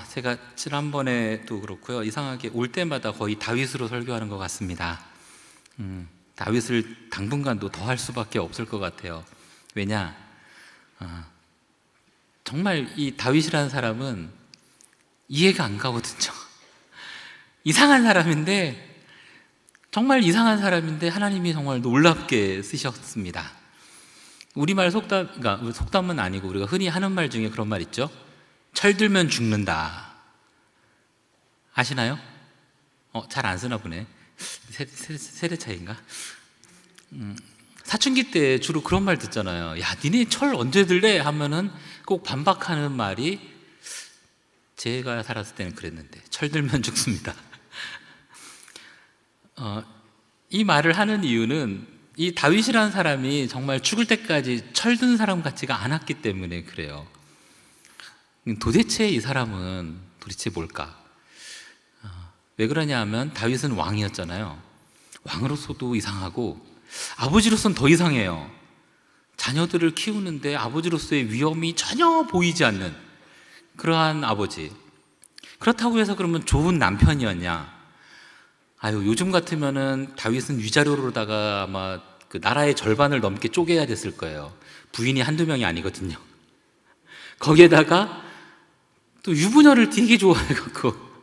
제가 지난번에도 그렇고요. 이상하게 올 때마다 거의 다윗으로 설교하는 것 같습니다. 다윗을 당분간도 더 할 수밖에 없을 것 같아요. 왜냐? 정말 이 다윗이라는 사람은 이해가 안 가거든요. 이상한 사람인데, 정말 이상한 사람인데 하나님이 정말 놀랍게 쓰셨습니다. 우리말 속담, 그러니까 속담은 아니고 우리가 흔히 하는 말 중에 그런 말 있죠. 철들면 죽는다. 아시나요? 잘 안 쓰나 보네. 세대 차이인가? 사춘기 때 주로 그런 말 듣잖아요. 야, 니네 철 언제 들래? 하면은 꼭 반박하는 말이, 제가 살았을 때는 그랬는데, 철들면 죽습니다. 이 말을 하는 이유는 이 다윗이라는 사람이 정말 죽을 때까지 철든 사람 같지가 않았기 때문에 그래요. 도대체 이 사람은 도대체 뭘까? 왜 그러냐 하면 다윗은 왕이었잖아요. 왕으로서도 이상하고 아버지로서는 더 이상해요. 자녀들을 키우는데 아버지로서의 위험이 전혀 보이지 않는 그러한 아버지. 그렇다고 해서 그러면 좋은 남편이었냐? 요즘 같으면은 다윗은 위자료로다가 아마 그 나라의 절반을 넘게 쪼개야 됐을 거예요. 부인이 한두 명이 아니거든요. 거기에다가 또 유부녀를 되게 좋아해갖고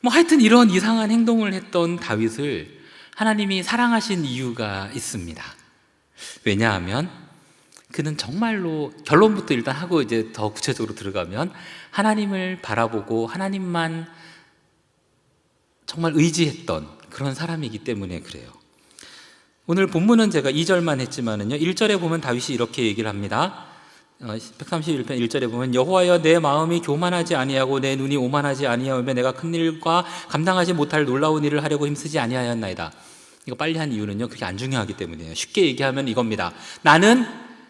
하여튼 이런 이상한 행동을 했던 다윗을 하나님이 사랑하신 이유가 있습니다. 왜냐하면 그는 정말로, 결론부터 일단 하고 이제 더 구체적으로 들어가면, 하나님을 바라보고 하나님만 정말 의지했던 그런 사람이기 때문에 그래요. 오늘 본문은 제가 2절만 했지만은요, 1절에 보면 다윗이 이렇게 얘기를 합니다. 131편 1절에 보면, 여호와여, 내 마음이 교만하지 아니하고 내 눈이 오만하지 아니하오며 내가 큰 일과 감당하지 못할 놀라운 일을 하려고 힘쓰지 아니하였나이다. 이거 빨리 한 이유는요, 그게 안 중요하기 때문이에요. 쉽게 얘기하면 이겁니다. 나는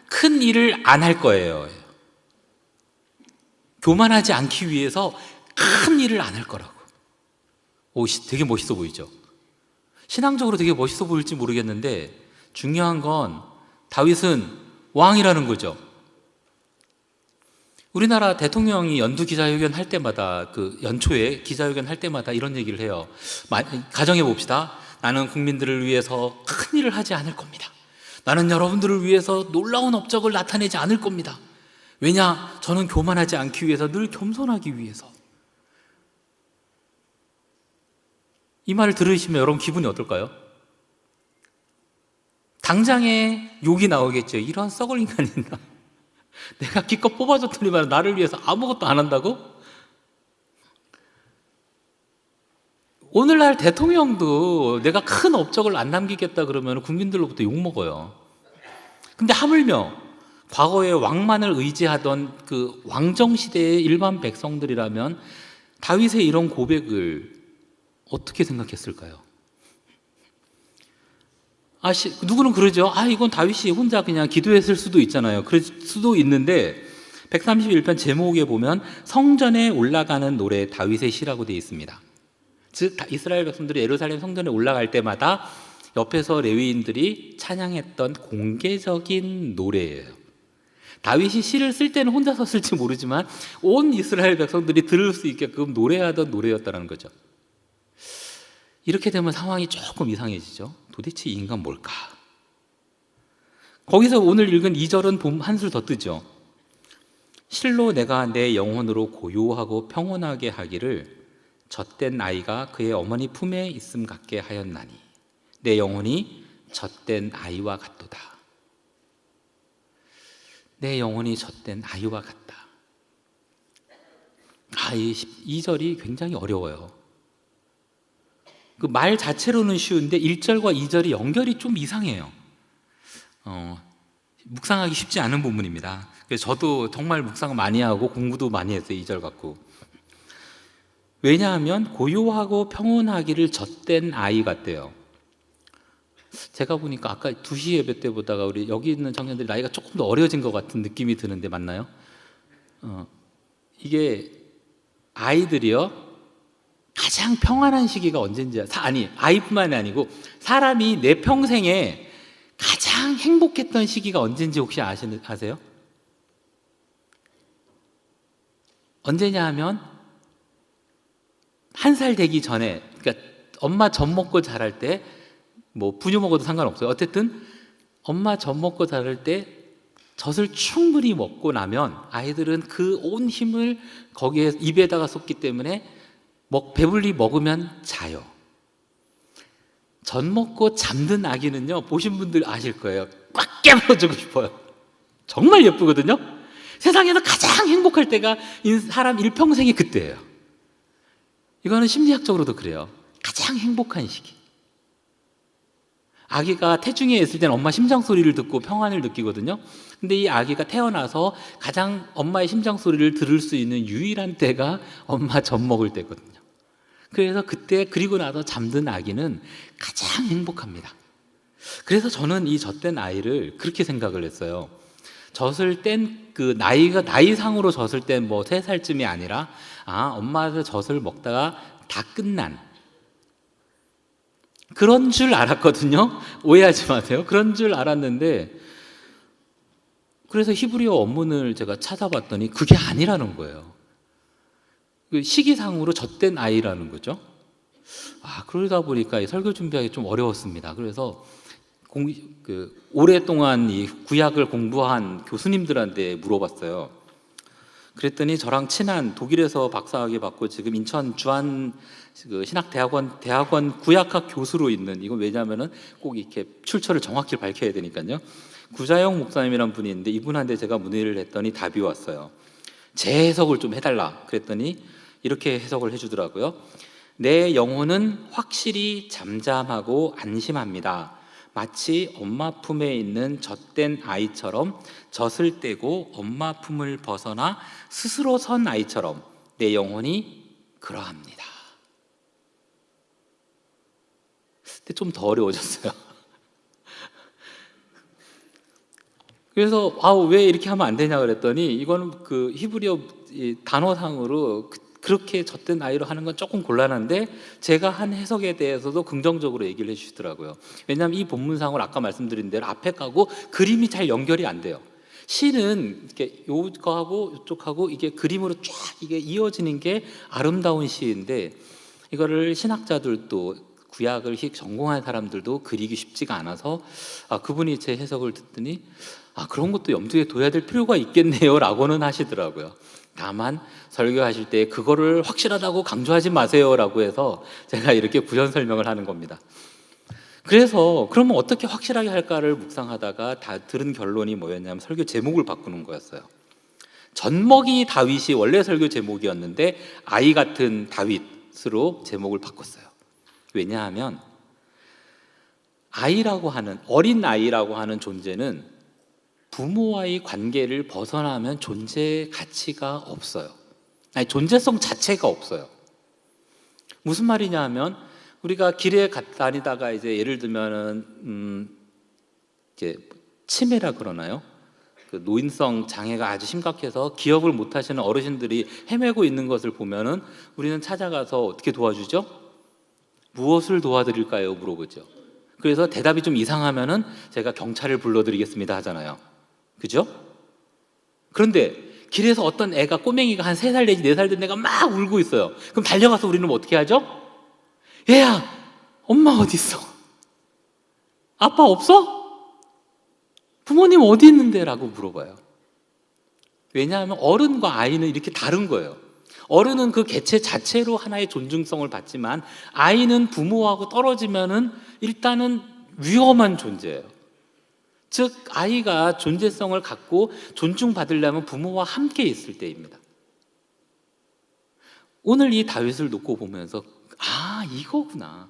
큰 일을 안 할 거예요. 교만하지 않기 위해서 큰 일을 안 할 거라고. 되게 멋있어 보이죠? 신앙적으로 되게 멋있어 보일지 모르겠는데, 중요한 건 다윗은 왕이라는 거죠. 우리나라 대통령이 연두 기자회견 할 때마다, 그 연초에 기자회견 할 때마다 이런 얘기를 해요. 가정해 봅시다. 나는 국민들을 위해서 큰 일을 하지 않을 겁니다. 나는 여러분들을 위해서 놀라운 업적을 나타내지 않을 겁니다. 왜냐? 저는 교만하지 않기 위해서, 늘 겸손하기 위해서. 이 말을 들으시면 여러분 기분이 어떨까요? 당장에 욕이 나오겠죠. 이런 썩을 인간이 있나? 내가 기껏 뽑아줬더니만 나를 위해서 아무것도 안 한다고? 오늘날 대통령도 내가 큰 업적을 안 남기겠다 그러면 국민들로부터 욕먹어요. 근데 하물며 과거에 왕만을 의지하던 그 왕정시대의 일반 백성들이라면 다윗의 이런 고백을 어떻게 생각했을까요? 누구는 그러죠. 이건 다윗이 혼자 그냥 기도했을 수도 있잖아요. 그럴 수도 있는데, 131편 제목에 보면 성전에 올라가는 노래 다윗의 시라고 되어 있습니다. 즉, 이스라엘 백성들이 예루살렘 성전에 올라갈 때마다 옆에서 레위인들이 찬양했던 공개적인 노래예요. 다윗이 시를 쓸 때는 혼자서 쓸지 모르지만 온 이스라엘 백성들이 들을 수 있게끔 노래하던 노래였다는 거죠. 이렇게 되면 상황이 조금 이상해지죠. 도대체 이 인간 뭘까? 거기서 오늘 읽은 2절은 한술 더 뜨죠. 실로 내가 내 영혼으로 고요하고 평온하게 하기를 젖된 아이가 그의 어머니 품에 있음 같게 하였나니 내 영혼이 젖된 아이와 같도다. 내 영혼이 젖된 아이와 같다. 이 2절이 굉장히 어려워요. 그 말 자체로는 쉬운데 1절과 2절이 연결이 좀 이상해요. 묵상하기 쉽지 않은 부분입니다. 그래서 저도 정말 묵상을 많이 하고 공부도 많이 했어요. 2절 갖고. 왜냐하면 고요하고 평온하기를 젖된 아이 같대요. 제가 보니까 아까 2시 예배 때 보다가 우리 여기 있는 청년들이 나이가 조금 더 어려진 것 같은 느낌이 드는데 맞나요? 이게 아이들이요, 가장 평안한 시기가 언제인지, 아이뿐만이 아니고 사람이 내 평생에 가장 행복했던 시기가 언제인지 혹시 아세요? 언제냐 하면 1살 되기 전에, 그러니까 엄마 젖 먹고 자랄 때, 뭐 분유 먹어도 상관없어요. 어쨌든 엄마 젖 먹고 자랄 때 젖을 충분히 먹고 나면 아이들은 그 온 힘을 거기에 입에다가 쏟기 때문에 배불리 먹으면 자요. 젖 먹고 잠든 아기는요, 보신 분들 아실 거예요. 꽉 깨물어주고 싶어요. 정말 예쁘거든요. 세상에서 가장 행복할 때가 사람 일평생이 그때예요. 이거는 심리학적으로도 그래요. 가장 행복한 시기. 아기가 태중에 있을 때는 엄마 심장 소리를 듣고 평안을 느끼거든요. 근데 이 아기가 태어나서 가장 엄마의 심장 소리를 들을 수 있는 유일한 때가 엄마 젖 먹을 때거든요. 그래서 그때, 그리고 나서 잠든 아기는 가장 행복합니다. 그래서 저는 이 젖된 아이를 그렇게 생각을 했어요. 젖을 뗀 그 나이상으로 젖을 뗀 뭐 3살쯤이 아니라, 엄마가 젖을 먹다가 다 끝난 그런 줄 알았거든요. 오해하지 마세요. 그런 줄 알았는데, 그래서 히브리어 원문을 제가 찾아봤더니 그게 아니라는 거예요. 시기상으로 젖된 아이라는 거죠. 그러다 보니까 설교 준비하기 좀 어려웠습니다. 그래서 오랫동안 이 구약을 공부한 교수님들한테 물어봤어요. 그랬더니 저랑 친한, 독일에서 박사학위 받고 지금 인천 주한 대학원 구약학 교수로 있는, 이건 왜냐하면은 꼭 이렇게 출처를 정확히 밝혀야 되니까요. 구자영 목사님이란 분이 있는데, 이분한테 제가 문의를 했더니 답이 왔어요. 제 해석을 좀 해달라 그랬더니 이렇게 해석을 해주더라고요. 내 영혼은 확실히 잠잠하고 안심합니다. 마치 엄마 품에 있는 젖된 아이처럼 젖을 떼고 엄마 품을 벗어나 스스로 선 아이처럼 내 영혼이 그러합니다. 근데 좀 더 어려워졌어요. 그래서 왜 이렇게 하면 안 되냐 그랬더니, 이거는 그 히브리어 단어상으로 그렇게 젖된 아이로 하는 건 조금 곤란한데, 제가 한 해석에 대해서도 긍정적으로 얘기를 해주시더라고요. 왜냐하면 이 본문상으로 아까 말씀드린 대로 앞에 가고 그림이 잘 연결이 안 돼요. 시는 이렇게 요거하고 이쪽하고 이게 그림으로 쫙 이게 이어지는 게 아름다운 시인데, 이거를 신학자들도 구약을 전공한 사람들도 그리기 쉽지가 않아서 그분이 제 해석을 듣더니 그런 것도 염두에 둬야 될 필요가 있겠네요 라고는 하시더라고요. 다만 설교하실 때 그거를 확실하다고 강조하지 마세요 라고 해서 제가 이렇게 부연 설명을 하는 겁니다. 그래서 그러면 어떻게 확실하게 할까를 묵상하다가 다 들은 결론이 뭐였냐면, 설교 제목을 바꾸는 거였어요. 젖먹이 다윗이 원래 설교 제목이었는데 아이 같은 다윗으로 제목을 바꿨어요. 왜냐하면 어린 아이라고 하는 존재는 부모와의 관계를 벗어나면 존재 가치가 없어요. 존재성 자체가 없어요. 무슨 말이냐 하면, 우리가 길에 다니다가 이제 예를 들면은 이제 치매라 그러나요? 그 노인성 장애가 아주 심각해서 기억을 못 하시는 어르신들이 헤매고 있는 것을 보면은 우리는 찾아가서 어떻게 도와주죠? 무엇을 도와드릴까요? 물어보죠. 그래서 대답이 좀 이상하면은 제가 경찰을 불러드리겠습니다 하잖아요. 그죠? 그런데 길에서 어떤 애가, 꼬맹이가 한 3살 내지 4살 된 애가 막 울고 있어요. 그럼 달려가서 우리는 어떻게 하죠? 얘야, 엄마 어디 있어? 아빠 없어? 부모님 어디 있는데? 라고 물어봐요. 왜냐하면 어른과 아이는 이렇게 다른 거예요. 어른은 그 개체 자체로 하나의 존중성을 받지만, 아이는 부모하고 떨어지면은 일단은 위험한 존재예요. 즉 아이가 존재성을 갖고 존중받으려면 부모와 함께 있을 때입니다. 오늘 이 다윗을 놓고 보면서 이거구나,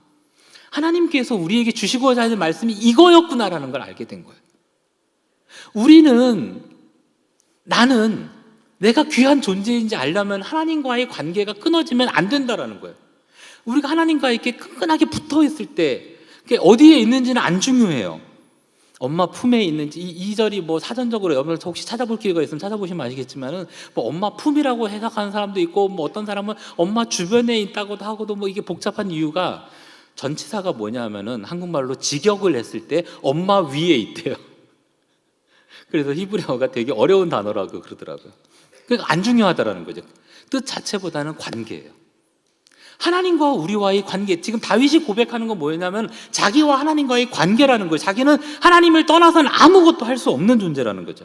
하나님께서 우리에게 주시고자 하는 말씀이 이거였구나라는 걸 알게 된 거예요. 나는 내가 귀한 존재인지 알려면 하나님과의 관계가 끊어지면 안 된다라는 거예요. 우리가 하나님과 이렇게 끈끈하게 붙어 있을 때 어디에 있는지는 안 중요해요. 엄마 품에 있는지, 이 절이 뭐 사전적으로 여러분 혹시 찾아볼 기회가 있으면 찾아보시면 아시겠지만은 뭐 엄마 품이라고 해석하는 사람도 있고, 뭐 어떤 사람은 엄마 주변에 있다고도 하고도, 뭐 이게 복잡한 이유가, 전치사가 뭐냐면은 한국말로 직역을 했을 때 엄마 위에 있대요. 그래서 히브리어가 되게 어려운 단어라고 그러더라고요. 그러니까 안 중요하다라는 거죠. 뜻 자체보다는 관계예요. 하나님과 우리와의 관계, 지금 다윗이 고백하는 건 뭐냐면 자기와 하나님과의 관계라는 거예요. 자기는 하나님을 떠나서는 아무것도 할 수 없는 존재라는 거죠.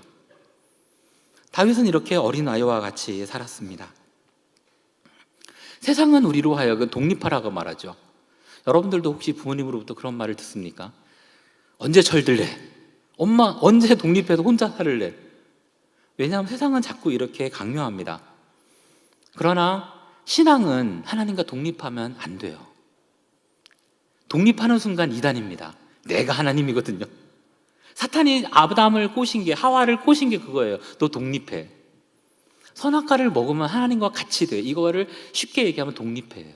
다윗은 이렇게 어린아이와 같이 살았습니다. 세상은 우리로 하여금 독립하라고 말하죠. 여러분들도 혹시 부모님으로부터 그런 말을 듣습니까? 언제 철들래? 엄마 언제 독립해서 혼자 살을래? 왜냐하면 세상은 자꾸 이렇게 강요합니다. 그러나 신앙은 하나님과 독립하면 안 돼요. 독립하는 순간 이단입니다. 내가 하나님이거든요. 사탄이 아담을 꼬신 게, 하와를 꼬신 게 그거예요. 너 독립해. 선악과를 먹으면 하나님과 같이 돼. 이거를 쉽게 얘기하면 독립해요.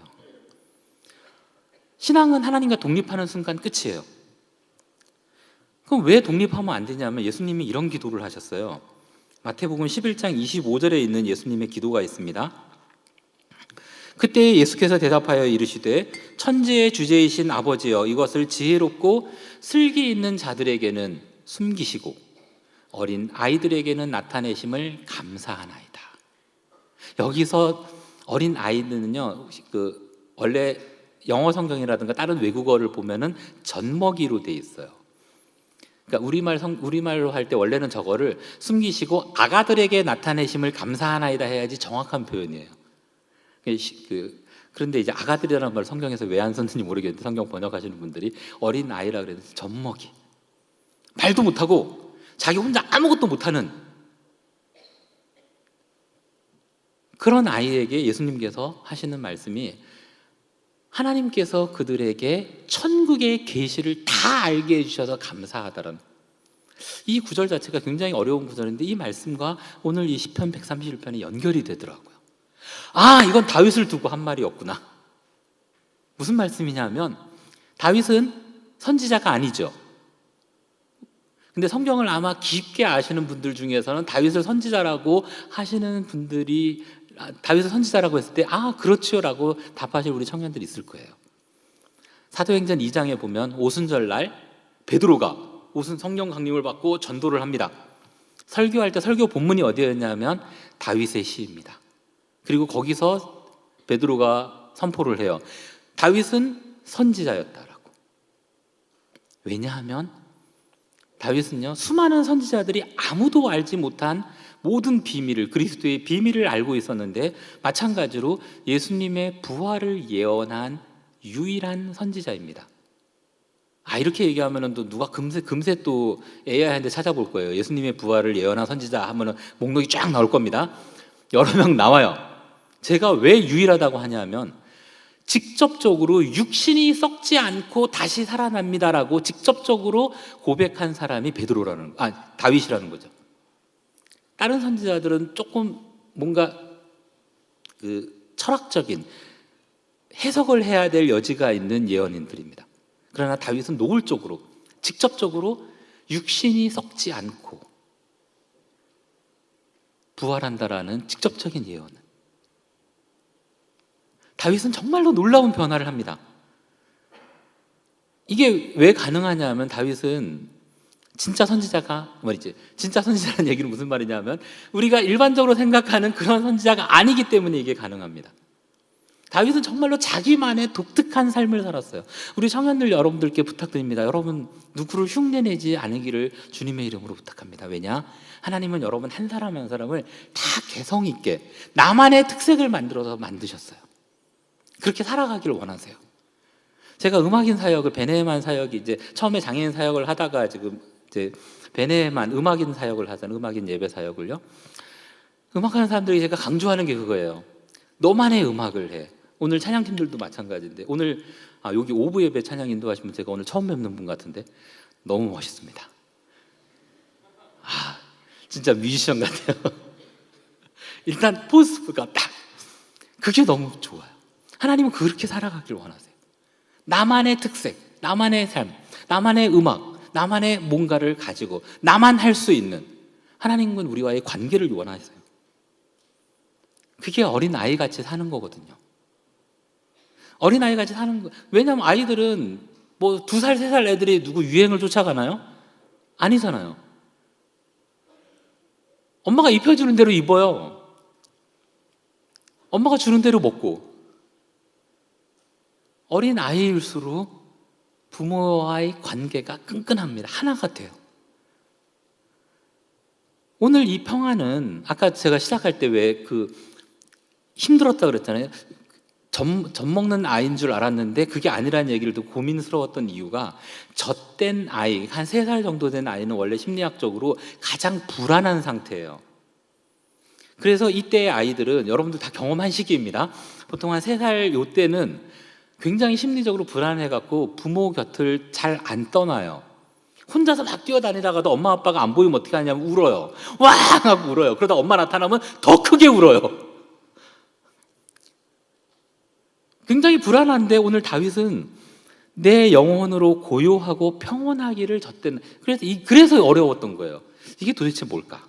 신앙은 하나님과 독립하는 순간 끝이에요. 그럼 왜 독립하면 안 되냐면 예수님이 이런 기도를 하셨어요. 마태복음 11장 25절에 있는 예수님의 기도가 있습니다. 그때 예수께서 대답하여 이르시되 천지의 주제이신 아버지여, 이것을 지혜롭고 슬기 있는 자들에게는 숨기시고 어린 아이들에게는 나타내심을 감사하나이다. 여기서 어린 아이들은요, 원래 영어 성경이라든가 다른 외국어를 보면은 젖먹이로 돼 있어요. 그러니까 우리말로 할 때 원래는 저거를 숨기시고 아가들에게 나타내심을 감사하나이다 해야지 정확한 표현이에요. 그런데 이제 아가들이라는 말 성경에서 왜 안 썼는지 모르겠는데 성경 번역하시는 분들이 어린 아이라 그래서 젖먹이, 말도 못하고 자기 혼자 아무것도 못하는 그런 아이에게 예수님께서 하시는 말씀이 하나님께서 그들에게 천국의 계시를 다 알게 해주셔서 감사하다라는, 이 구절 자체가 굉장히 어려운 구절인데 이 말씀과 오늘 이 시편 131편이 연결이 되더라고요. 아, 이건 다윗을 두고 한 말이었구나. 무슨 말씀이냐면 다윗은 선지자가 아니죠. 근데 성경을 아마 깊게 아시는 분들 중에서는 다윗을 선지자라고 하시는 분들이, 다윗을 선지자라고 했을 때 아 그렇지요 라고 답하실 우리 청년들이 있을 거예요. 사도행전 2장에 보면 오순절날 베드로가 성령 강림을 받고 전도를 합니다. 설교할 때 설교 본문이 어디였냐면 다윗의 시입니다. 그리고 거기서 베드로가 선포를 해요. 다윗은 선지자였다라고. 왜냐하면 다윗은요, 수많은 선지자들이 아무도 알지 못한 모든 비밀을, 그리스도의 비밀을 알고 있었는데 마찬가지로 예수님의 부활을 예언한 유일한 선지자입니다. 이렇게 얘기하면은 또 누가 금세 또 AI한테 찾아볼 거예요. 예수님의 부활을 예언한 선지자 하면은 목록이 쫙 나올 겁니다. 여러 명 나와요. 제가 왜 유일하다고 하냐면 직접적으로 육신이 썩지 않고 다시 살아납니다라고 직접적으로 고백한 사람이 다윗이라는 거죠. 다른 선지자들은 조금 뭔가 철학적인 해석을 해야 될 여지가 있는 예언인들입니다. 그러나 다윗은 노골적으로 직접적으로 육신이 썩지 않고 부활한다라는 직접적인 예언을, 다윗은 정말로 놀라운 변화를 합니다. 이게 왜 가능하냐면 다윗은 진짜 선지자가 말이지, 진짜 선지자라는 얘기는 무슨 말이냐면 우리가 일반적으로 생각하는 그런 선지자가 아니기 때문에 이게 가능합니다. 다윗은 정말로 자기만의 독특한 삶을 살았어요. 우리 청년들 여러분들께 부탁드립니다. 여러분 누구를 흉내내지 않으기를 주님의 이름으로 부탁합니다. 왜냐? 하나님은 여러분 한 사람 한 사람을 다 개성 있게 나만의 특색을 만들어서 만드셨어요. 그렇게 살아가기를 원하세요. 제가 음악인 사역을, 베네만 사역이 이제 처음에 장애인 사역을 하다가 지금 이제 베네만 음악인 사역을 하잖아요. 음악인 예배 사역을요. 음악하는 사람들이 제가 강조하는 게 그거예요. 너만의 음악을 해. 오늘 찬양팀들도 마찬가지인데 오늘 여기 오브 예배 찬양 인도하시면 제가 오늘 처음 뵙는 분 같은데 너무 멋있습니다. 진짜 뮤지션 같아요. 일단 포스가 딱 그게 너무 좋아요. 하나님은 그렇게 살아가길 원하세요. 나만의 특색, 나만의 삶, 나만의 음악, 나만의 뭔가를 가지고 나만 할 수 있는, 하나님은 우리와의 관계를 원하세요. 그게 어린아이같이 사는 거거든요. 어린아이같이 사는 거. 왜냐하면 아이들은 뭐 2살, 3살 애들이 누구 유행을 쫓아가나요? 아니잖아요. 엄마가 입혀주는 대로 입어요. 엄마가 주는 대로 먹고, 어린 아이일수록 부모와의 관계가 끈끈합니다. 하나가 돼요. 오늘 이 평안은 아까 제가 시작할 때 왜 힘들었다 그랬잖아요. 젖 먹는 아이인 줄 알았는데 그게 아니라는 얘기를 듣고 고민스러웠던 이유가, 젖된 아이, 한 3살 정도 된 아이는 원래 심리학적으로 가장 불안한 상태예요. 그래서 이때의 아이들은, 여러분들 다 경험한 시기입니다. 보통 한 3살 요때는 굉장히 심리적으로 불안해갖고 부모 곁을 잘 안 떠나요. 혼자서 막 뛰어다니다가도 엄마 아빠가 안 보이면 어떻게 하냐면 울어요. 와! 하고 울어요. 그러다 엄마 나타나면 더 크게 울어요. 굉장히 불안한데 오늘 다윗은 내 영혼으로 고요하고 평온하기를 젖된, 그래서 어려웠던 거예요. 이게 도대체 뭘까?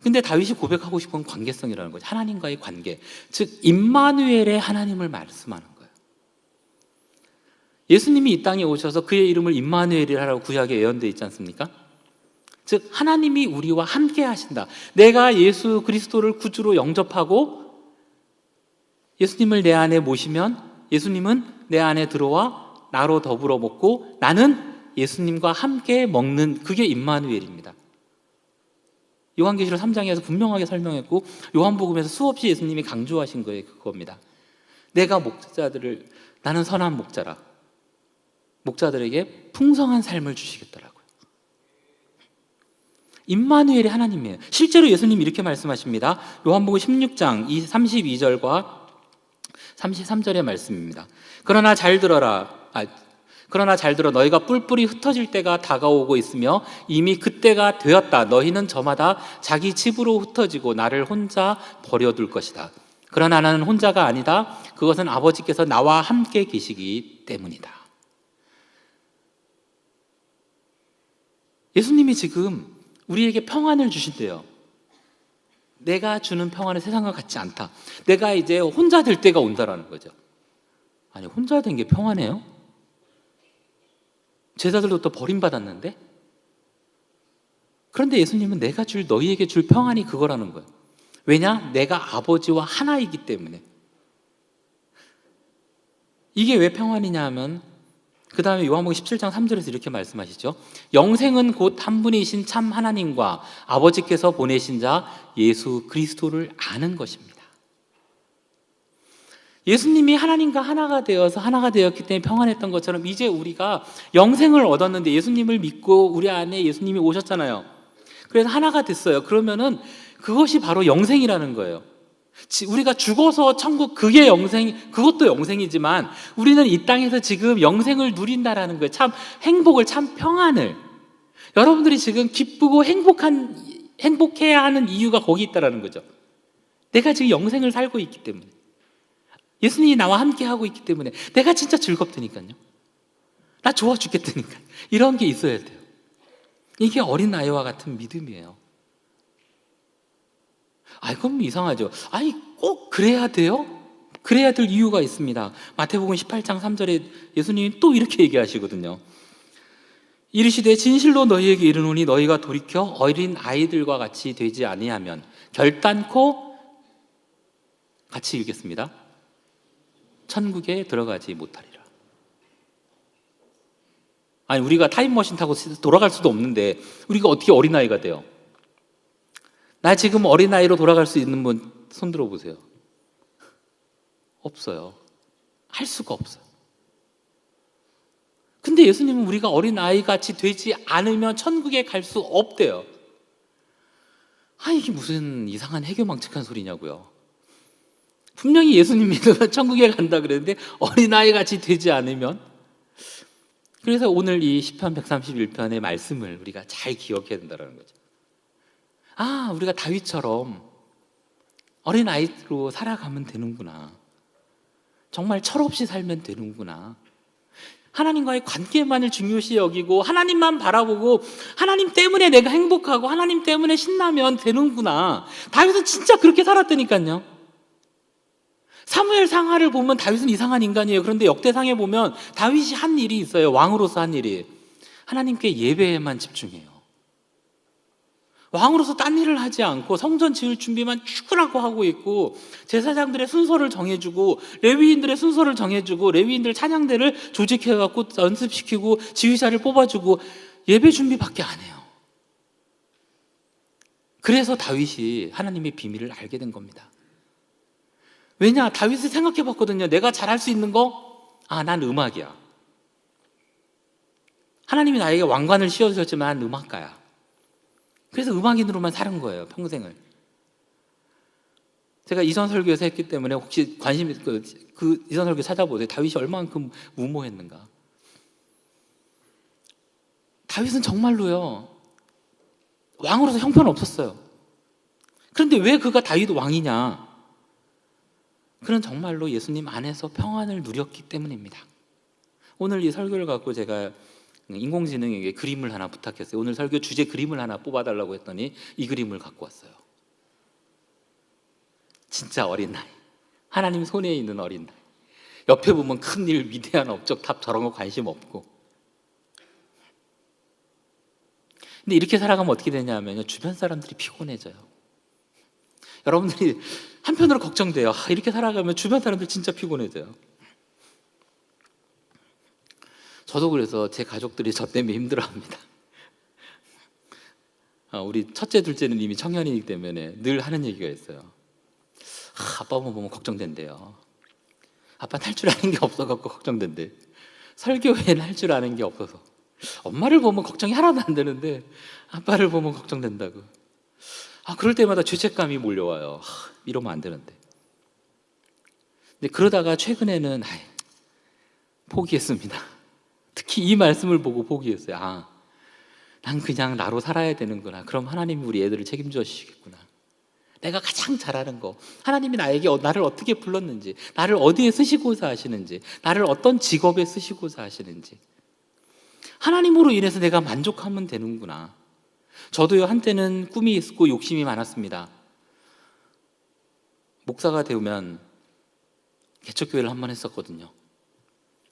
근데 다윗이 고백하고 싶은 관계성이라는 거죠. 하나님과의 관계, 즉 임마누엘의 하나님을 말씀하는 거예요. 예수님이 이 땅에 오셔서 그의 이름을 임마누엘이라고 구약에 예언되어 있지 않습니까? 즉 하나님이 우리와 함께 하신다. 내가 예수 그리스도를 구주로 영접하고 예수님을 내 안에 모시면 예수님은 내 안에 들어와 나로 더불어 먹고 나는 예수님과 함께 먹는, 그게 임마누엘입니다. 요한계시록 3장에서 분명하게 설명했고 요한복음에서 수없이 예수님이 강조하신 거예요. 그겁니다. 내가 나는 선한 목자라, 목자들에게 풍성한 삶을 주시겠더라고요. 임마누엘이 하나님이에요. 실제로 예수님이 이렇게 말씀하십니다. 요한복음 16장 32절과 33절의 말씀입니다. 그러나 잘 들어 너희가 뿔뿔이 흩어질 때가 다가오고 있으며 이미 그때가 되었다. 너희는 저마다 자기 집으로 흩어지고 나를 혼자 버려둘 것이다. 그러나 나는 혼자가 아니다. 그것은 아버지께서 나와 함께 계시기 때문이다. 예수님이 지금 우리에게 평안을 주신대요. 내가 주는 평안은 세상과 같지 않다. 내가 이제 혼자 될 때가 온다라는 거죠. 아니, 혼자 된 게 평안해요? 제자들로부터 버림받았는데? 그런데 예수님은 너희에게 줄 평안이 그거라는 거예요. 왜냐? 내가 아버지와 하나이기 때문에. 이게 왜 평안이냐 하면 그 다음에 요한복음 17장 3절에서 이렇게 말씀하시죠. 영생은 곧 한 분이신 참 하나님과 아버지께서 보내신 자 예수 그리스도를 아는 것입니다. 예수님이 하나님과 하나가 되었기 때문에 평안했던 것처럼 이제 우리가 영생을 얻었는데 예수님을 믿고 우리 안에 예수님이 오셨잖아요. 그래서 하나가 됐어요. 그러면은 그것이 바로 영생이라는 거예요. 우리가 죽어서 천국, 그것도 영생이지만 우리는 이 땅에서 지금 영생을 누린다라는 거예요. 참 행복을, 참 평안을. 여러분들이 지금 기쁘고 행복해야 하는 이유가 거기 있다라는 거죠. 내가 지금 영생을 살고 있기 때문에, 예수님이 나와 함께 하고 있기 때문에 내가 진짜 즐겁다니까요. 나 좋아 죽겠다니까. 이런 게 있어야 돼요. 이게 어린아이와 같은 믿음이에요. 그럼 이상하죠. 꼭 그래야 돼요? 그래야 될 이유가 있습니다. 마태복음 18장 3절에 예수님이 또 이렇게 얘기하시거든요. 이르시되 진실로 너희에게 이르노니 너희가 돌이켜 어린 아이들과 같이 되지 아니하면 결단코, 같이 읽겠습니다, 천국에 들어가지 못하리라. 우리가 타임머신 타고 돌아갈 수도 없는데 우리가 어떻게 어린아이가 돼요? 나 지금 어린아이로 돌아갈 수 있는 분 손 들어보세요. 없어요. 할 수가 없어요. 근데 예수님은 우리가 어린아이 같이 되지 않으면 천국에 갈 수 없대요. 이게 무슨 이상한 해교망측한 소리냐고요. 분명히 예수님이 천국에 간다 그랬는데 어린아이 같이 되지 않으면. 그래서 오늘 이 시편 131편의 말씀을 우리가 잘 기억해야 된다는 거죠. 우리가 다윗처럼 어린아이로 살아가면 되는구나. 정말 철없이 살면 되는구나. 하나님과의 관계만을 중요시 여기고 하나님만 바라보고 하나님 때문에 내가 행복하고 하나님 때문에 신나면 되는구나. 다윗은 진짜 그렇게 살았다니까요. 사무엘 상하를 보면 다윗은 이상한 인간이에요. 그런데 역대상에 보면 다윗이 한 일이 있어요. 왕으로서 한 일이. 하나님께 예배에만 집중해요. 왕으로서 딴 일을 하지 않고 성전 지을 준비만 추구라고 하고 있고, 제사장들의 순서를 정해주고 레위인들의 순서를 정해주고 레위인들 찬양대를 조직해갖고 연습시키고 지휘자를 뽑아주고 예배 준비밖에 안 해요. 그래서 다윗이 하나님의 비밀을 알게 된 겁니다. 왜냐? 다윗을 생각해 봤거든요. 내가 잘할 수 있는 거? 난 음악이야. 하나님이 나에게 왕관을 씌워주셨지만 음악가야. 그래서 음악인으로만 사는 거예요, 평생을. 제가 이전 설교에서 했기 때문에 혹시 관심 있고 그 이전 설교 찾아보세요. 다윗이 얼마만큼 무모했는가. 다윗은 정말로요, 왕으로서 형편 없었어요. 그런데 왜 그가 다윗 왕이냐? 그는 정말로 예수님 안에서 평안을 누렸기 때문입니다. 오늘 이 설교를 갖고 제가 인공지능에게 그림을 하나 부탁했어요. 오늘 설교 주제 그림을 하나 뽑아달라고 했더니 이 그림을 갖고 왔어요. 진짜 어린 나이, 하나님 손에 있는 어린 나이. 옆에 보면 큰일, 위대한 업적, 탑 저런 거 관심 없고. 근데 이렇게 살아가면 어떻게 되냐면요, 주변 사람들이 피곤해져요. 여러분들이 한편으로 걱정돼요. 이렇게 살아가면 주변 사람들 진짜 피곤해져요. 저도 그래서 제 가족들이 저 때문에 힘들어합니다. 우리 첫째, 둘째는 이미 청년이기 때문에 늘 하는 얘기가 있어요. 아빠만 보면 걱정된대요. 아빠는 할 줄 아는 게 없어갖고 걱정된대. 설교 외에는 할 줄 아는 게 없어서. 엄마를 보면 걱정이 하나도 안 되는데 아빠를 보면 걱정된다고. 그럴 때마다 죄책감이 몰려와요. 이러면 안 되는데. 근데 그러다가 최근에는 포기했습니다. 특히 이 말씀을 보고 포기했어요. 난 그냥 나로 살아야 되는구나. 그럼 하나님이 우리 애들을 책임져 주시겠구나. 내가 가장 잘하는 거, 하나님이 나에게 나를 어떻게 불렀는지, 나를 어디에 쓰시고자 하시는지, 나를 어떤 직업에 쓰시고자 하시는지, 하나님으로 인해서 내가 만족하면 되는구나. 저도요, 한때는 꿈이 있고 욕심이 많았습니다. 목사가 되면 개척교회를 한 번 했었거든요.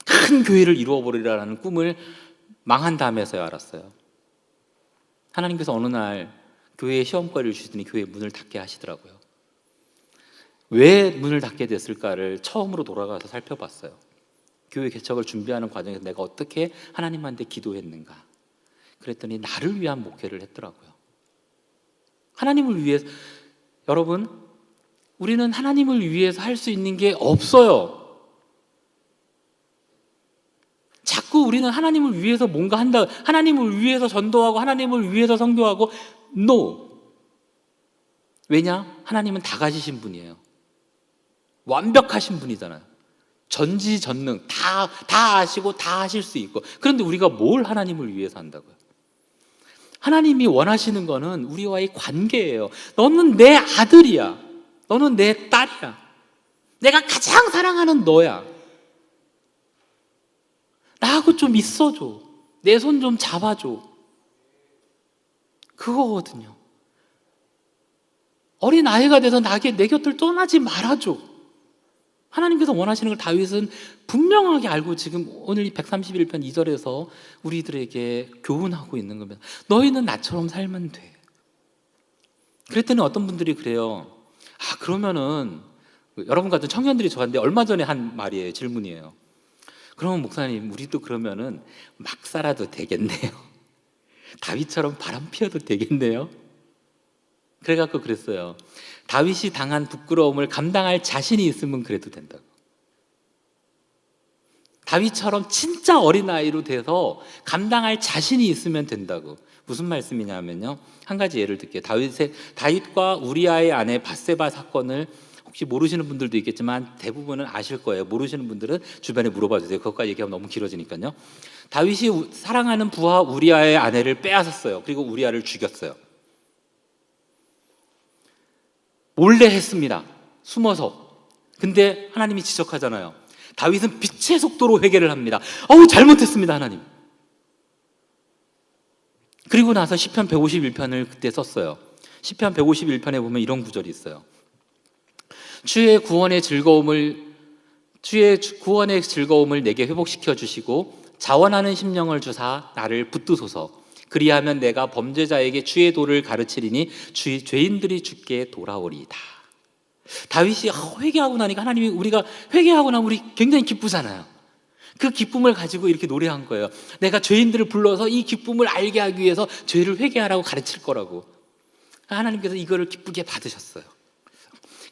큰 교회를 이루어버리라는 꿈을 망한 다음에서야 알았어요. 하나님께서 어느 날 교회에 시험거리를 주시더니 교회 문을 닫게 하시더라고요. 왜 문을 닫게 됐을까를 처음으로 돌아가서 살펴봤어요. 교회 개척을 준비하는 과정에서 내가 어떻게 하나님한테 기도했는가. 그랬더니 나를 위한 목회를 했더라고요. 하나님을 위해서, 여러분, 우리는 하나님을 위해서 할 수 있는 게 없어요. 자꾸 우리는 하나님을 위해서 뭔가 한다, 하나님을 위해서 전도하고 하나님을 위해서 선교하고. No. 왜냐? 하나님은 다 가지신 분이에요. 완벽하신 분이잖아요. 전지전능, 다 아시고 다 하실 수 있고. 그런데 우리가 뭘 하나님을 위해서 한다고요? 하나님이 원하시는 거는 우리와의 관계예요. 너는 내 아들이야. 너는 내 딸이야. 내가 가장 사랑하는 너야. 나하고 좀 있어줘. 내 손 좀 잡아줘. 그거거든요. 어린 아이가 돼서 내 곁을 떠나지 말아줘. 하나님께서 원하시는 걸 다윗은 분명하게 알고 지금 오늘 이 131편 2절에서 우리들에게 교훈하고 있는 겁니다. 너희는 나처럼 살면 돼. 그랬더니 어떤 분들이 그래요. 그러면은, 여러분 같은 청년들이 저한테 얼마 전에 한 말이에요. 질문이에요. 그러면 목사님, 우리도 그러면은 막 살아도 되겠네요. 다윗처럼 바람 피워도 되겠네요. 그래갖고 그랬어요. 다윗이 당한 부끄러움을 감당할 자신이 있으면 그래도 된다고. 다윗처럼 진짜 어린아이로 돼서 감당할 자신이 있으면 된다고. 무슨 말씀이냐면요, 한 가지 예를 들게요. 다윗과 우리아의 아내 밧세바 사건을 혹시 모르시는 분들도 있겠지만 대부분은 아실 거예요. 모르시는 분들은 주변에 물어봐 주세요. 그것까지 얘기하면 너무 길어지니까요. 다윗이 사랑하는 부하 우리아의 아내를 빼앗았어요. 그리고 우리아를 죽였어요. 몰래 했습니다. 숨어서. 근데 하나님이 지적하잖아요. 다윗은 빛의 속도로 회개를 합니다. 잘못했습니다, 하나님. 그리고 나서 시편 151편을 그때 썼어요. 시편 151편에 보면 이런 구절이 있어요. 주의 구원의 즐거움을 내게 회복시켜 주시고 자원하는 심령을 주사 나를 붙드소서. 그리하면 내가 범죄자에게 주의 도를 가르치리니 죄인들이 주께 돌아오리이다. 다윗이 회개하고 나니까 하나님이, 우리가 회개하고 나면 우리 굉장히 기쁘잖아요. 그 기쁨을 가지고 이렇게 노래한 거예요. 내가 죄인들을 불러서 이 기쁨을 알게 하기 위해서 죄를 회개하라고 가르칠 거라고. 하나님께서 이거를 기쁘게 받으셨어요.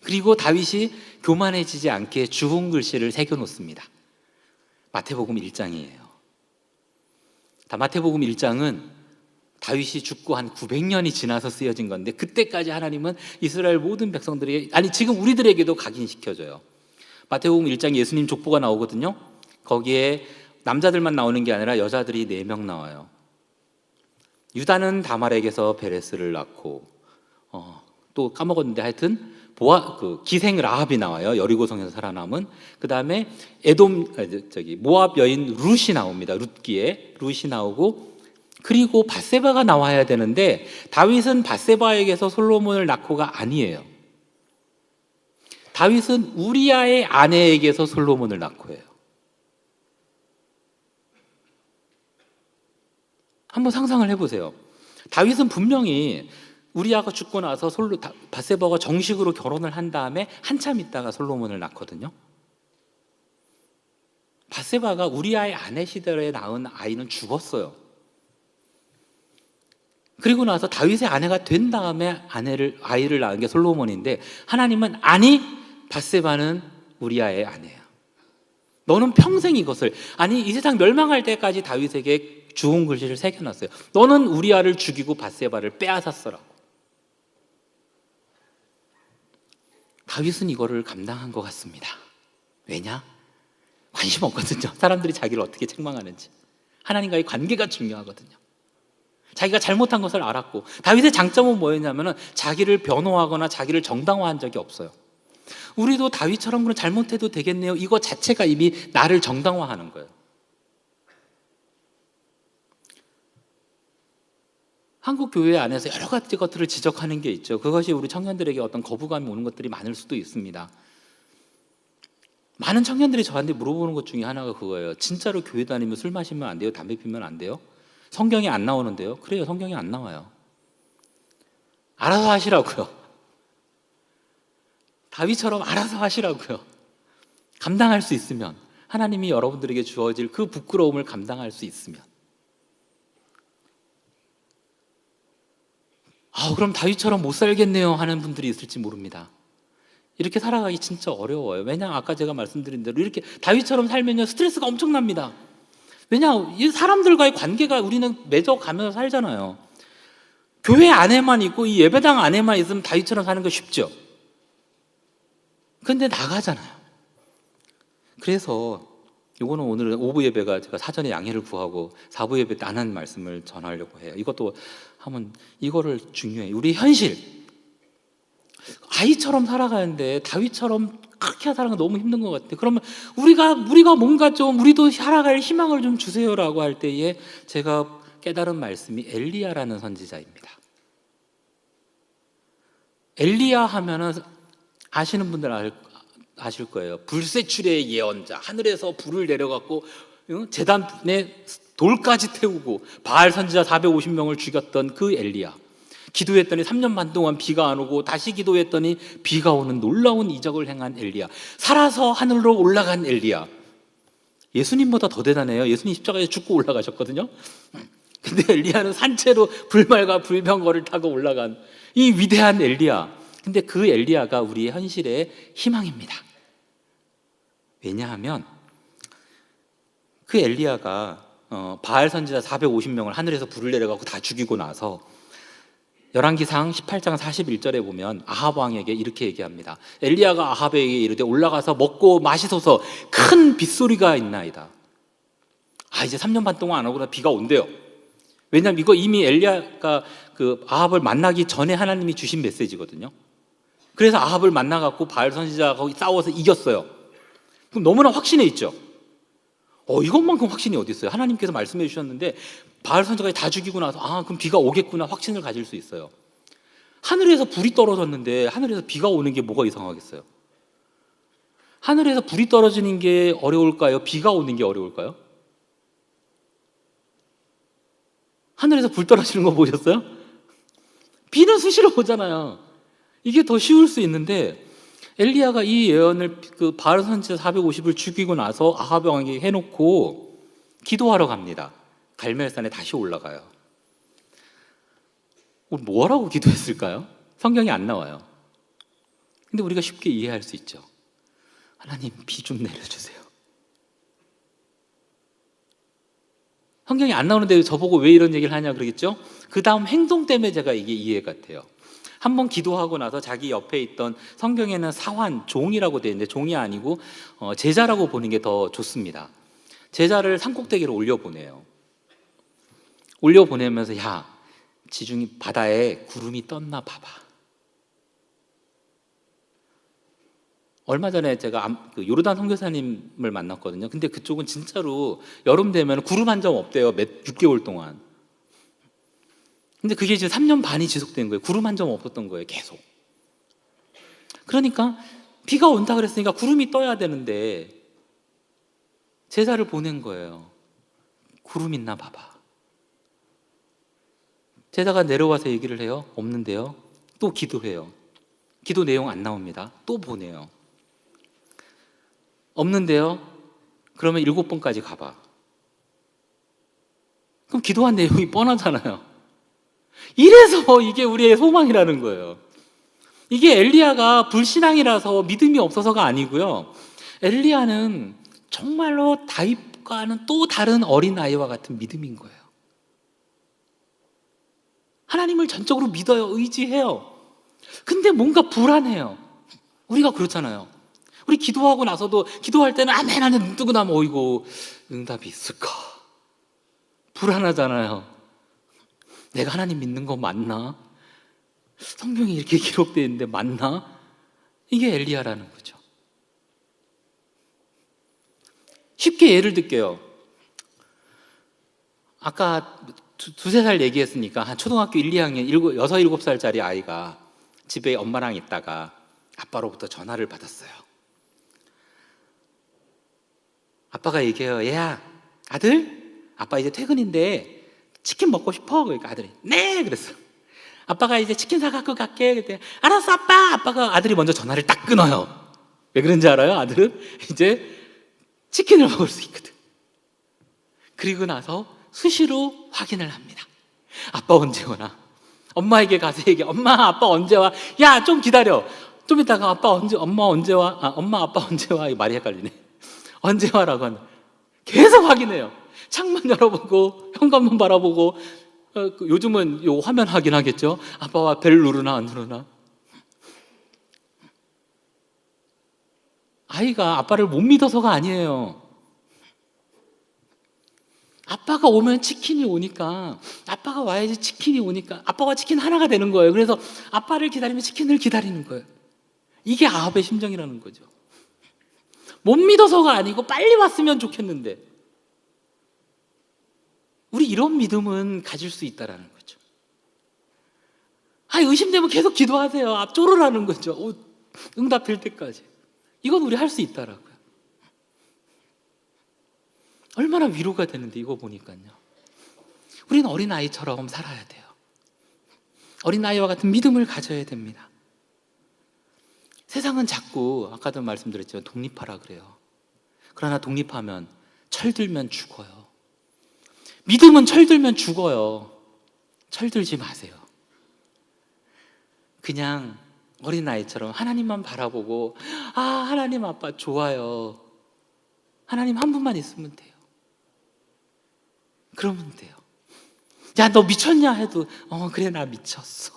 그리고 다윗이 교만해지지 않게 주홍 글씨를 새겨놓습니다. 마태복음 1장이에요. 마태복음 1장은 다윗이 죽고 한 900년이 지나서 쓰여진 건데, 그때까지 하나님은 이스라엘 모든 백성들에게, 아니 지금 우리들에게도 각인시켜줘요. 마태복음 1장 예수님 족보가 나오거든요. 거기에 남자들만 나오는 게 아니라 여자들이 4명 나와요. 유다는 다말에게서 베레스를 낳고, 또 까먹었는데 하여튼 기생 라합이 나와요. 여리고성에서 살아남은. 그 다음에 모압 여인 룻이 나옵니다. 룻이 나오고, 그리고 밧세바가 나와야 되는데 다윗은 밧세바에게서 솔로몬을 낳고가 아니에요. 다윗은 우리아의 아내에게서 솔로몬을 낳고 해요. 한번 상상을 해보세요. 다윗은 분명히 우리아가 죽고 나서 밧세바가 정식으로 결혼을 한 다음에 한참 있다가 솔로몬을 낳거든요. 밧세바가 우리아의 아내 시절에 낳은 아이는 죽었어요. 그리고 나서 다윗의 아내가 된 다음에 아이를 낳은 게 솔로몬인데, 하나님은 아니, 밧세바는 우리아의 아내야. 너는 평생 이것을, 아니 이 세상 멸망할 때까지 다윗에게 주홍 글씨를 새겨놨어요. 너는 우리아를 죽이고 밧세바를 빼앗았어라고. 다윗은 이거를 감당한 것 같습니다. 왜냐? 관심 없거든요. 사람들이 자기를 어떻게 책망하는지. 하나님과의 관계가 중요하거든요. 자기가 잘못한 것을 알았고, 다윗의 장점은 뭐였냐면은 자기를 변호하거나 자기를 정당화한 적이 없어요. 우리도 다윗처럼 그럼 잘못해도 되겠네요, 이거 자체가 이미 나를 정당화하는 거예요. 한국 교회 안에서 여러 가지 것들을 지적하는 게 있죠. 그것이 우리 청년들에게 어떤 거부감이 오는 것들이 많을 수도 있습니다. 많은 청년들이 저한테 물어보는 것 중에 하나가 그거예요. 진짜로 교회 다니면 술 마시면 안 돼요? 담배 피면 안 돼요? 성경에 안 나오는데요? 그래요, 성경에 안 나와요. 알아서 하시라고요. 다윗처럼 알아서 하시라고요. 감당할 수 있으면, 하나님이 여러분들에게 주어질 그 부끄러움을 감당할 수 있으면. 그럼 다윗처럼 못 살겠네요 하는 분들이 있을지 모릅니다. 이렇게 살아가기 진짜 어려워요. 왜냐, 아까 제가 말씀드린 대로 이렇게 다윗처럼 살면요 스트레스가 엄청납니다. 왜냐, 이 사람들과의 관계가 우리는 맺어가면서 살잖아요. 교회 안에만 있고 이 예배당 안에만 있으면 다윗처럼 사는 거 쉽죠. 근데 나가잖아요. 그래서 이거는 오늘 오부 예배가 제가 사전에 양해를 구하고 4부 예배 때 안 한 말씀을 전하려고 해요. 이것도 하면 이거를 중요해요. 우리 현실, 아이처럼 살아가는데 다윗처럼 그렇게 살아가는 거 너무 힘든 것 같아요. 그러면 우리가 뭔가 좀 우리도 살아갈 희망을 좀 주세요라고 할 때에 제가 깨달은 말씀이 엘리야라는 선지자입니다. 엘리야 하면은 아시는 분들 아실 거예요. 불세출의 예언자, 하늘에서 불을 내려갖고 제단에 돌까지 태우고 바알 선지자 450명을 죽였던 그 엘리야. 기도했더니 3년 반 동안 비가 안 오고 다시 기도했더니 비가 오는 놀라운 이적을 행한 엘리야. 살아서 하늘로 올라간 엘리야. 예수님보다 더 대단해요. 예수님 십자가에 죽고 올라가셨거든요. 근데 엘리야는 산채로 불말과 불병거를 타고 올라간 이 위대한 엘리야. 근데 그 엘리야가 우리의 현실의 희망입니다. 왜냐하면 그 엘리야가 바알 선지자 450명을 하늘에서 불을 내려가고 다 죽이고 나서 열왕기상 18장 41절에 보면 아합 왕에게 이렇게 얘기합니다. 엘리야가 아합에게 이르되 올라가서 먹고 마시소서, 큰 빗소리가 있나이다. 이제 3년 반 동안 안 오고 비가 온대요. 왜냐하면 이거 이미 엘리야가 그 아합을 만나기 전에 하나님이 주신 메시지거든요. 그래서 아합을 만나갖고 바알 선지자가 거기 싸워서 이겼어요. 그럼 너무나 확신해 있죠. 이것만큼 확신이 어디 있어요? 하나님께서 말씀해 주셨는데 바알 선지자까지 다 죽이고 나서 그럼 비가 오겠구나 확신을 가질 수 있어요. 하늘에서 불이 떨어졌는데 하늘에서 비가 오는 게 뭐가 이상하겠어요? 하늘에서 불이 떨어지는 게 어려울까요? 비가 오는 게 어려울까요? 하늘에서 불 떨어지는 거 보셨어요? 비는 수시로 오잖아요. 이게 더 쉬울 수 있는데 엘리야가 이 예언을 그 바알 선지자 450을 죽이고 나서 아합 왕에게 해놓고 기도하러 갑니다. 갈멜산에 다시 올라가요. 뭐라고 기도했을까요? 성경이 안 나와요. 근데 우리가 쉽게 이해할 수 있죠. 하나님, 비 좀 내려주세요. 성경이 안 나오는데 저보고 왜 이런 얘기를 하냐 그러겠죠? 그 다음 행동 때문에 제가 이게 이해가 돼요. 한번 기도하고 나서 자기 옆에 있던, 성경에는 사환, 종이라고 되어 있는데 종이 아니고 제자라고 보는 게 더 좋습니다. 제자를 산꼭대기로 올려보내요. 올려보내면서 야, 지중해 바다에 구름이 떴나 봐봐. 얼마 전에 제가 요르단 선교사님을 만났거든요. 근데 그쪽은 진짜로 여름 되면 구름 한 점 없대요. 6개월 동안. 근데 그게 지금 3년 반이 지속된 거예요. 구름 한 점 없었던 거예요. 계속. 그러니까 비가 온다 그랬으니까 구름이 떠야 되는데 제사를 보낸 거예요. 구름 있나 봐봐. 제사가 내려와서 얘기를 해요. 없는데요. 또 기도해요. 기도 내용 안 나옵니다. 또 보내요. 없는데요. 그러면 7번까지 가봐. 그럼 기도한 내용이 뻔하잖아요. 이래서 이게 우리의 소망이라는 거예요. 이게 엘리야가 불신앙이라서 믿음이 없어서가 아니고요. 엘리야는 정말로 다윗과는 또 다른 어린아이와 같은 믿음인 거예요. 하나님을 전적으로 믿어요. 의지해요. 근데 뭔가 불안해요. 우리가 그렇잖아요. 우리 기도하고 나서도 기도할 때는 아멘 하는 눈 뜨고 나면 어이구 응답이 있을까? 불안하잖아요. 내가 하나님 믿는 거 맞나? 성경에 이렇게 기록되어 있는데 맞나? 이게 엘리야라는 거죠. 쉽게 예를 들게요. 아까 두세 살 얘기했으니까 한 초등학교 1, 2학년 6, 7살짜리 아이가 집에 엄마랑 있다가 아빠로부터 전화를 받았어요. 아빠가 얘기해요. 얘야, 아들? 아빠 이제 퇴근인데 치킨 먹고 싶어? 그러니까 아들이 네! 그랬어. 아빠가 이제 치킨 사갖고 갈게. 그랬더니 알았어 아빠! 아빠가 아들이 먼저 전화를 딱 끊어요. 왜 그런지 알아요? 아들은 이제 치킨을 먹을 수 있거든. 그리고 나서 수시로 확인을 합니다. 아빠 언제 오나? 엄마에게 가서 얘기해. 엄마 아빠 언제 와? 야 좀 기다려. 좀 이따가 엄마 언제 와? 엄마 아빠 언제 와? 이 말이 헷갈리네. 언제 와라고 하는. 계속 확인해요. 창문 열어보고 현관문 바라보고 요즘은 요 화면 확인하겠죠. 아빠와 벨 누르나 안 누르나. 아이가 아빠를 못 믿어서가 아니에요. 아빠가 오면 치킨이 오니까, 아빠가 와야지 치킨이 오니까 아빠와 치킨 하나가 되는 거예요. 그래서 아빠를 기다리면 치킨을 기다리는 거예요. 이게 아합의 심정이라는 거죠. 못 믿어서가 아니고 빨리 왔으면 좋겠는데. 우리 이런 믿음은 가질 수 있다는 거죠. 의심되면 계속 기도하세요. 앞조를 하는 거죠. 응답될 때까지. 이건 우리 할 수 있다라고요. 얼마나 위로가 되는데 이거 보니까요. 우리는 어린아이처럼 살아야 돼요. 어린아이와 같은 믿음을 가져야 됩니다. 세상은 자꾸 아까도 말씀드렸지만 독립하라 그래요. 그러나 독립하면 철들면 죽어요. 믿음은 철들면 죽어요. 철들지 마세요. 그냥 어린아이처럼 하나님만 바라보고 하나님 아빠 좋아요. 하나님 한 분만 있으면 돼요. 그러면 돼요. 야, 너 미쳤냐 해도 그래 나 미쳤어.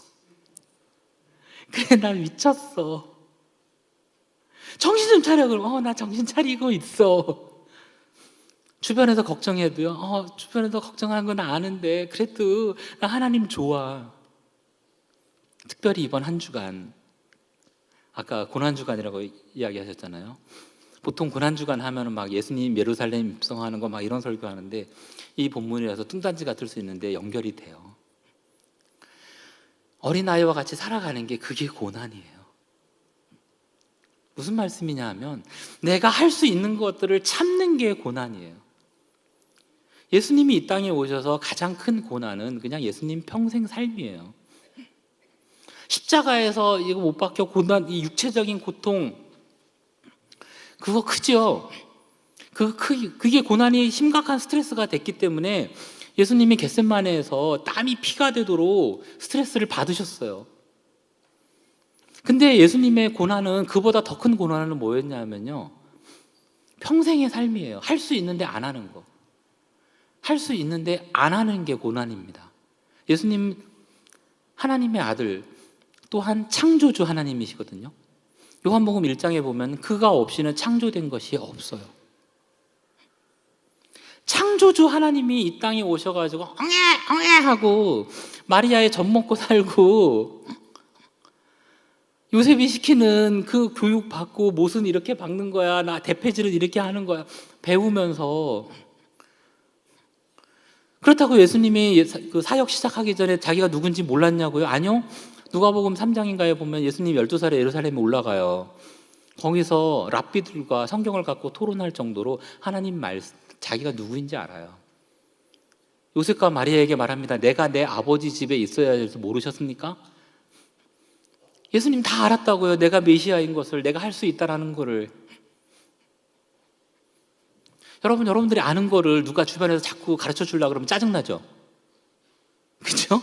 그래 나 미쳤어. 정신 좀 차려. 그럼 나 정신 차리고 있어. 주변에서 걱정해도요. 주변에서 걱정하는 건 아는데 그래도 나 하나님 좋아. 특별히 이번 한 주간, 아까 고난주간이라고 이야기하셨잖아요. 보통 고난주간 하면은 막 예수님 예루살렘 입성하는 거 막 이런 설교하는데 이 본문이라서 뚱딴지 같을 수 있는데 연결이 돼요. 어린아이와 같이 살아가는 게 그게 고난이에요. 무슨 말씀이냐 하면 내가 할 수 있는 것들을 참는 게 고난이에요. 예수님이 이 땅에 오셔서 가장 큰 고난은 그냥 예수님 평생 삶이에요. 십자가에서 이거 못 박혀 고난, 이 육체적인 고통, 그거 크죠. 그게 고난이 심각한 스트레스가 됐기 때문에 예수님이 겟세마네에서 땀이 피가 되도록 스트레스를 받으셨어요. 근데 예수님의 고난은, 그보다 더 큰 고난은 뭐였냐면요, 평생의 삶이에요. 할 수 있는데 안 하는 거. 할 수 있는데 안 하는 게 고난입니다. 예수님 하나님의 아들, 또한 창조주 하나님이시거든요. 요한복음 1장에 보면 그가 없이는 창조된 것이 없어요. 창조주 하나님이 이 땅에 오셔가지고 엉애 하고 마리아의 젖 먹고 살고, 요셉이 시키는 그 교육 받고, 못은 이렇게 박는 거야, 나 대패질은 이렇게 하는 거야 배우면서, 그렇다고 예수님이 그 사역 시작하기 전에 자기가 누군지 몰랐냐고요? 아니요. 누가복음 3장인가에 보면 예수님 12살에 예루살렘에 올라가요. 거기서 랍비들과 성경을 갖고 토론할 정도로 하나님 자기가 누구인지 알아요. 요셉과 마리아에게 말합니다. 내가 내 아버지 집에 있어야 해서 모르셨습니까? 예수님 다 알았다고요. 내가 메시아인 것을, 내가 할 수 있다라는 거를. 여러분들이 아는 거를 누가 주변에서 자꾸 가르쳐 주려고 그러면 짜증나죠? 그렇죠?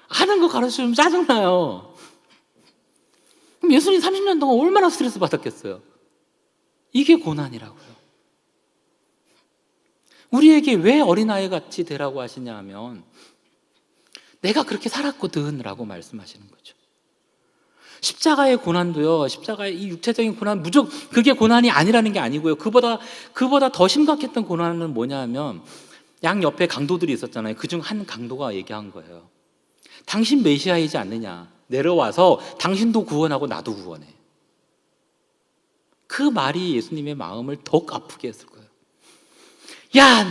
아는 거 가르쳐 주면 짜증나요. 그럼 예수님 30년 동안 얼마나 스트레스 받았겠어요? 이게 고난이라고요. 우리에게 왜 어린아이 같이 되라고 하시냐 하면, 내가 그렇게 살았거든 라고 말씀하시는 거죠. 십자가의 고난도요, 십자가의 이 육체적인 고난, 그게 고난이 아니라는 게 아니고요. 그보다 더 심각했던 고난은 뭐냐 하면, 양 옆에 강도들이 있었잖아요. 그중 한 강도가 얘기한 거예요. 당신 메시아이지 않느냐, 내려와서 당신도 구원하고 나도 구원해. 그 말이 예수님의 마음을 더욱 아프게 했을 거예요. 야,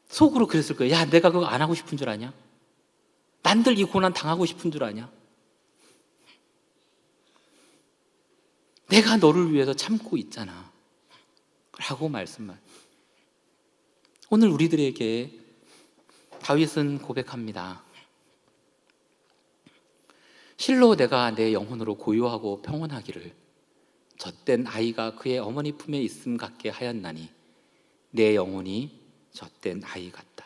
속으로 그랬을 거예요. 야, 내가 그거 안 하고 싶은 줄 아냐? 난들 이 고난 당하고 싶은 줄 아냐? 내가 너를 위해서 참고 있잖아 라고 말씀만. 오늘 우리들에게 다윗은 고백합니다. 실로 내가 내 영혼으로 고요하고 평온하기를, 젖된 아이가 그의 어머니 품에 있음 같게 하였나니 내 영혼이 젖된 아이 같다.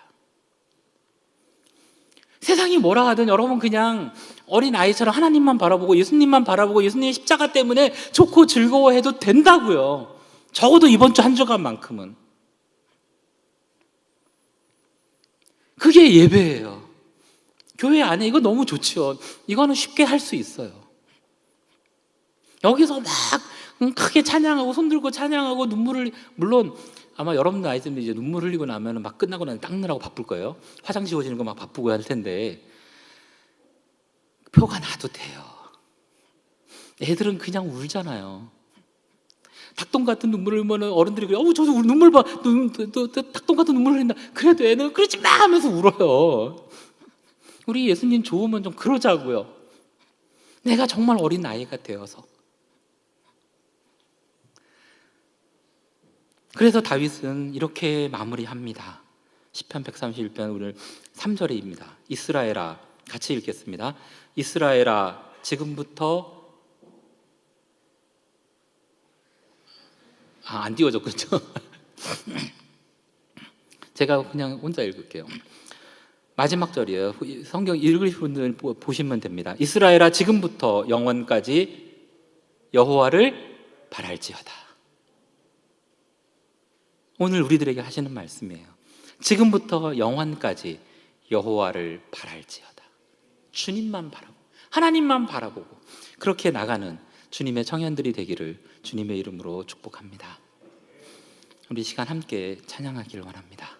세상이 뭐라 하든 여러분 그냥 어린 아이처럼 하나님만 바라보고 예수님만 바라보고 예수님의 십자가 때문에 좋고 즐거워해도 된다고요. 적어도 이번 주 한 주간만큼은. 그게 예배예요. 교회 안에 이거 너무 좋죠. 이거는 쉽게 할 수 있어요. 여기서 막 크게 찬양하고 손 들고 찬양하고 눈물을, 물론 아마 여러분들 아이들이 이제 눈물 흘리고 나면 막 끝나고 나면 닦느라고 바쁠 거예요. 화장 지워지는 거 막 바쁘고 할 텐데, 표가 나도 돼요. 애들은 그냥 울잖아요. 닭똥 같은 눈물을 흘리면 어른들이 그래요. 저 눈물 봐. 닭똥 같은 눈물 흘린다. 그래도 애는 그러지 마 하면서 울어요. 우리 예수님 좋으면 좀 그러자고요. 내가 정말 어린 아이가 되어서. 그래서 다윗은 이렇게 마무리합니다. 시편 131편 오늘 3절입니다. 이스라엘아, 같이 읽겠습니다. 이스라엘아, 지금부터 안 띄워졌군요. 제가 그냥 혼자 읽을게요. 마지막 절이에요. 성경 읽으실 분들 보시면 됩니다. 이스라엘아, 지금부터 영원까지 여호와를 바랄지어다. 오늘 우리들에게 하시는 말씀이에요. 지금부터 영원까지 여호와를 바랄지어다. 주님만 바라보고, 하나님만 바라보고 그렇게 나가는 주님의 청년들이 되기를 주님의 이름으로 축복합니다. 우리 시간 함께 찬양하기를 원합니다.